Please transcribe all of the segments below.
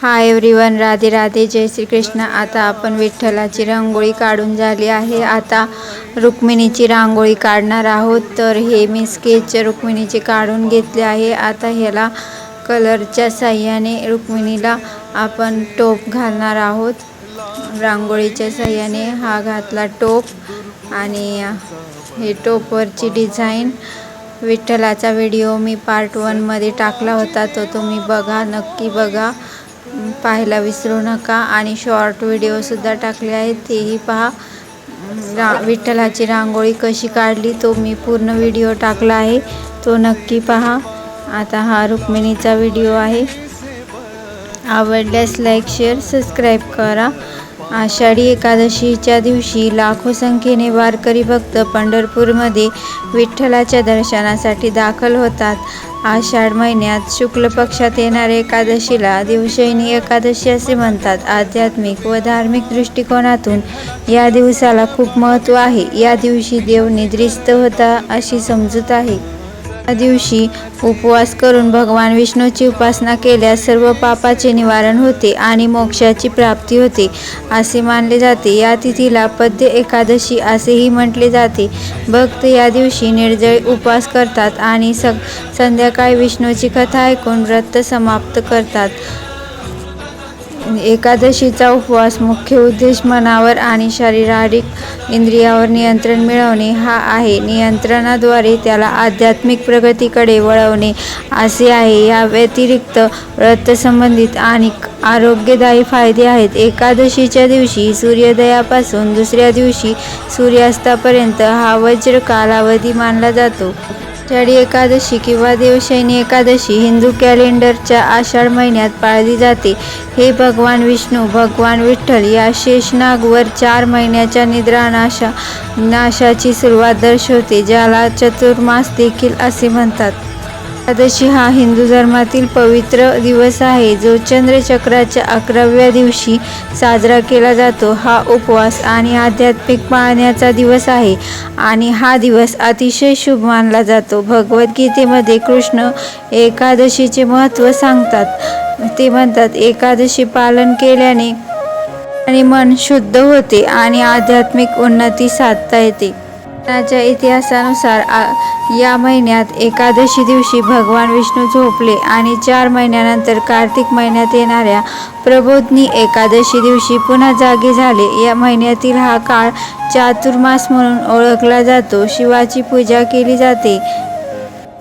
Hi everyone, Radhe Radhe, जय श्री कृष्ण। आता आपण विठ्ठलाची रांगोळी काढून झाली आहे। आता रुक्मिणीची रांगोळी काढणार आहोत। तर हे मी स्केच रुक्मिणीचे काढून घेतले आहे। आता ह्याला कलरच्या साहाय्याने रुक्मिणीला आपण टोप घालणार आहोत। रांगोळीच्या साहाय्याने हा घातला टोप आणि हे टोपवरची डिझाईन विठ्ठलाचा व्हिडिओ मी पार्ट 1 मध्ये टाकला होता, तो तुम्ही बघा, नक्की बघा, पाहायला विसरू नका। आणि शॉर्ट व्हिडिओ सुद्धा टाकले आहेत, तेही पहा। विठ्ठलाची रांगोळी कशी काढली तो मी पूर्ण व्हिडिओ टाकला आहे, तो नक्की पहा। आता हा रुक्मिणीचा व्हिडिओ आहे। आवडल्यास लाईक, शेअर, सबस्क्राईब करा। आषाढी एकादशीच्या दिवशी लाखो संख्येने वारकरी भक्त पंढरपूरमध्ये विठ्ठलाच्या दर्शनासाठी दाखल होतात। आषाढ महिन्यात शुक्ल पक्षात येणाऱ्या एकादशीला देवशयनी एकादशी असे म्हणतात। आध्यात्मिक व धार्मिक दृष्टिकोनातून या दिवसाला खूप महत्त्व आहे। या दिवशी देव निद्रिस्त होता अशी समजूत आहे। या दिवशी उपवास करून भगवान विष्णूची उपासना केल्यास सर्व पापाचे निवारण होते आणि मोक्षाची प्राप्ती होते असे मानले जाते। या तिथीला पद्य एकादशी असेही म्हटले जाते। भक्त या दिवशी निर्जळी उपवास करतात आणि संध्याकाळी विष्णूची कथा ऐकून व्रत समाप्त करतात। एकादशीचा उपवास मुख्य उद्देश मनावर आणि शारीरिक इंद्रियावर नियंत्रण मिळवणे हा आहे। नियंत्रणाद्वारे त्याला आध्यात्मिक प्रगतीकडे वळवणे असे आहे। या व्यतिरिक्त व्रतसंबंधित आणि आरोग्यदायी फायदे आहेत। एकादशीच्या दिवशी सूर्योदयापासून दुसऱ्या दिवशी सूर्यास्तापर्यंत हा वज्र कालावधी मानला जातो। आषाढी एकादशी किंवा देवशयनी एकादशी हिंदू कॅलेंडरच्या आषाढ महिन्यात पाळली जाते। हे भगवान विष्णू, भगवान विठ्ठल या शेषनागवर 4 महिन्याच्या निद्रानाशाची सुरुवात दर्शवते, ज्याला चातुर्मास देखील असे म्हणतात। एकादशी हा हिंदू धर्मातील पवित्र दिवस आहे, जो चंद्रचक्राच्या 11व्या दिवशी साजरा केला जातो। हा उपवास आणि आध्यात्मिक पाळण्याचा दिवस आहे आणि हा दिवस अतिशय शुभ मानला जातो। भगवद्गीतेमध्ये कृष्ण एकादशीचे महत्त्व सांगतात। ते म्हणतात, एकादशी पालन केल्याने आणि मन शुद्ध होते आणि आध्यात्मिक उन्नती साधता येते। पुराणाच्या इतिहासानुसार या महिन्यात एकादशी दिवशी भगवान विष्णू झोपले आणि 4 महिन्यानंतर कार्तिक महिन्यात येणाऱ्या प्रबोधिनी एकादशी दिवशी पुन्हा जागे झाले। या महिन्यातील हा काळ चातुर्मास म्हणून ओळखला जातो। शिवाची पूजा केली जाते।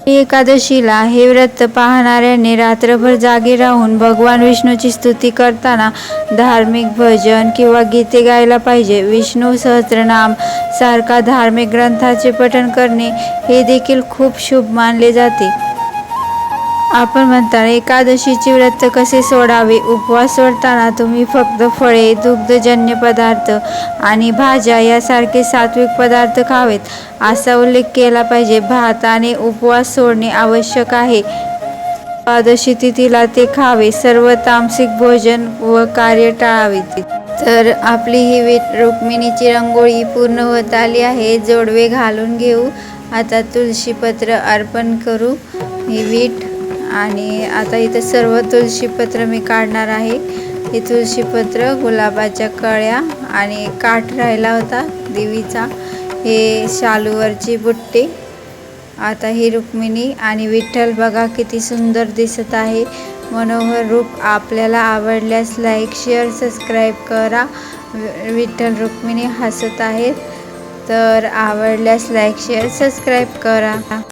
एकादशीला हे व्रत पाहणाऱ्यांनी रात्रभर जागे राहून भगवान विष्णूची स्तुती करताना धार्मिक भजन किंवा गीते गायला पाहिजे। विष्णू सहस्त्रनाम सारखा धार्मिक ग्रंथाचे पठण करणे हे देखील खूप शुभ मानले जाते। आपण म्हणता, एकादशीचे व्रत कसे सोडावे? उपवास सोडताना तुम्ही फक्त फळे, दुग्धजन्य पदार्थ आणि भाज्या यासारखे सात्विक पदार्थ खावेत असा उल्लेख केला पाहिजे। भाताने उपवास सोडणे आवश्यक आहे। द्वादशी तिथीला ते खावे। सर्व तामसिक भोजन व कार्य टाळावीत। तर आपली ही रुक्मिणीची रांगोळी पूर्ण होत आली आहे। जोडवे घालून घेऊ। आता तुळशीपत्र अर्पण करू। ही वीट आणि आता इथं सर्व तुळशीपत्र मी काढणार आहे। हे तुळशीपत्र, गुलाबाच्या कळ्या आणि काठ राहिला होता देवीचा, हे शालूवरची बुट्टे। आता ही रुक्मिणी आणि विठ्ठल बघा किती सुंदर दिसत आहे, मनोहर रूप। आपल्याला आवडल्यास लाईक, शेअर, सबस्क्राईब करा। विठ्ठल रुक्मिणी हसत आहेत, तर आवडल्यास लाईक, शेअर, सबस्क्राईब करा।